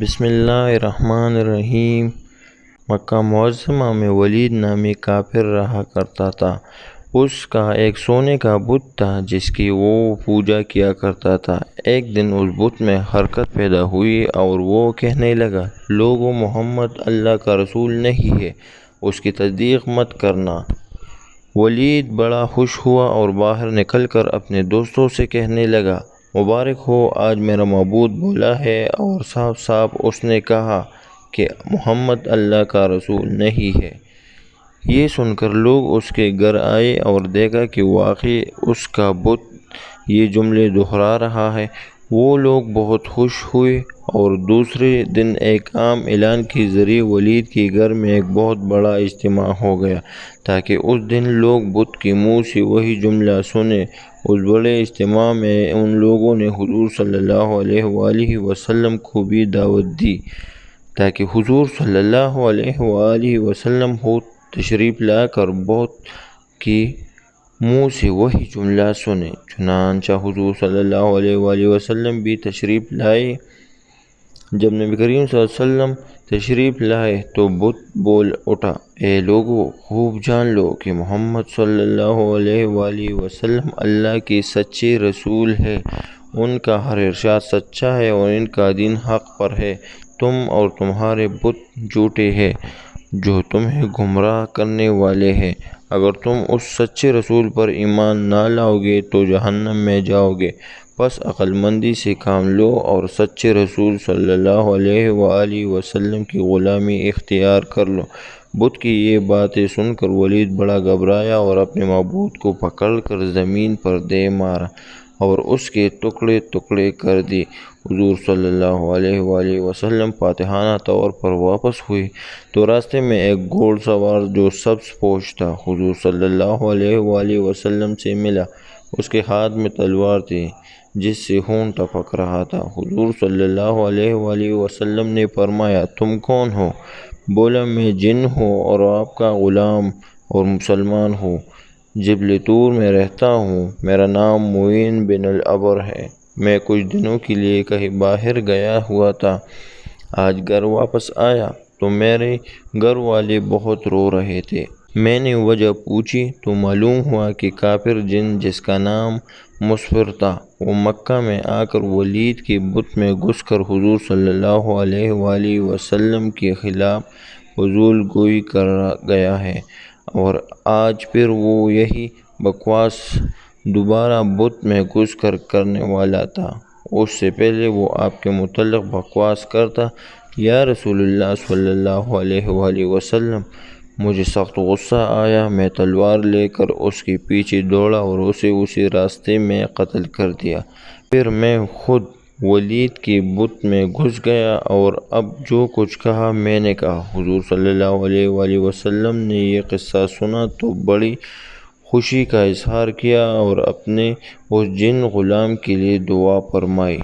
بسم اللہ الرحمن الرحیم۔ مکہ معظمہ میں ولید نامی کافر رہا کرتا تھا۔ اس کا ایک سونے کا بت تھا جس کی وہ پوجا کیا کرتا تھا۔ ایک دن اس بت میں حرکت پیدا ہوئی اور وہ کہنے لگا، لوگو، محمد اللہ کا رسول نہیں ہے، اس کی تصدیق مت کرنا۔ ولید بڑا خوش ہوا اور باہر نکل کر اپنے دوستوں سے کہنے لگا، مبارک ہو، آج میرا معبود بولا ہے اور صاف صاف اس نے کہا کہ محمد اللہ کا رسول نہیں ہے۔ یہ سن کر لوگ اس کے گھر آئے اور دیکھا کہ واقعی اس کا بت یہ جملے دہرا رہا ہے۔ وہ لوگ بہت خوش ہوئے اور دوسرے دن ایک عام اعلان کے ذریعے ولید کے گھر میں ایک بہت بڑا اجتماع ہو گیا تاکہ اس دن لوگ بت کے منہ سے وہی جملہ سنیں۔ اس بڑے اجتماع میں ان لوگوں نے حضور صلی اللہ علیہ وآلہ وسلم کو بھی دعوت دی تاکہ حضور صلی اللہ علیہ وآلہ وسلم خود تشریف لا کر بت کے منہ سے وہی جملہ سنیں۔ چنانچہ حضور صلی اللہ علیہ وآلہ وسلم بھی تشریف لائے۔ جب نبی کریم صلی اللہ علیہ وسلم تشریف لائے تو بت بول اٹھا، اے لوگو، خوب جان لو کہ محمد صلی اللہ علیہ وآلہ وسلم اللہ کے سچے رسول ہیں۔ ان کا ہر ارشاد سچا ہے اور ان کا دین حق پر ہے۔ تم اور تمہارے بت جھوٹے ہیں جو تمہیں گمراہ کرنے والے ہیں۔ اگر تم اس سچے رسول پر ایمان نہ لاؤ گے تو جہنم میں جاؤ گے۔ پس عقل مندی سے کام لو اور سچے رسول صلی اللہ علیہ وآلہ وسلم کی غلامی اختیار کر لو۔ بت کی یہ باتیں سن کر ولید بڑا گھبرایا اور اپنے معبود کو پکڑ کر زمین پر دے مارا اور اس کے ٹکڑے ٹکڑے کر دیے۔ حضور صلی اللہ علیہ وآلہ وسلم فاتحانہ طور پر واپس ہوئے تو راستے میں ایک گھوڑ سوار جو سبز پوش تھا حضور صلی اللہ علیہ وآلہ وسلم سے ملا۔ اس کے ہاتھ میں تلوار تھی جس سے خون ٹپک رہا تھا۔ حضور صلی اللہ علیہ وآلہ وسلم نے فرمایا، تم کون ہو؟ بولا، میں جن ہوں اور آپ کا غلام اور مسلمان ہوں، جبل طور میں رہتا ہوں۔ میرا نام معین بن العبر ہے۔ میں کچھ دنوں کے لیے کہیں باہر گیا ہوا تھا۔ آج گھر واپس آیا تو میرے گھر والے بہت رو رہے تھے۔ میں نے وجہ پوچھی تو معلوم ہوا کہ کافر جن جس کا نام مسفر تھا وہ مکہ میں آ کر ولید کے بت میں گھس کر حضور صلی اللہ علیہ وآلہ وسلم کے خلاف فضول گوئی کر گیا ہے اور آج پھر وہ یہی بکواس دوبارہ بت میں گھس کر کرنے والا تھا۔ اس سے پہلے وہ آپ کے متعلق بکواس کرتا، یا رسول اللہ صلی اللہ علیہ وآلہ وسلم، مجھے سخت غصہ آیا۔ میں تلوار لے کر اس کے پیچھے دوڑا اور اسے اسی راستے میں قتل کر دیا۔ پھر میں خود ولید کے بت میں گھس گیا اور اب جو کچھ کہا میں نے کہا۔ حضور صلی اللہ علیہ وآلہ وسلم نے یہ قصہ سنا تو بڑی خوشی کا اظہار کیا اور اپنے اس جن غلام کے لیے دعا فرمائی۔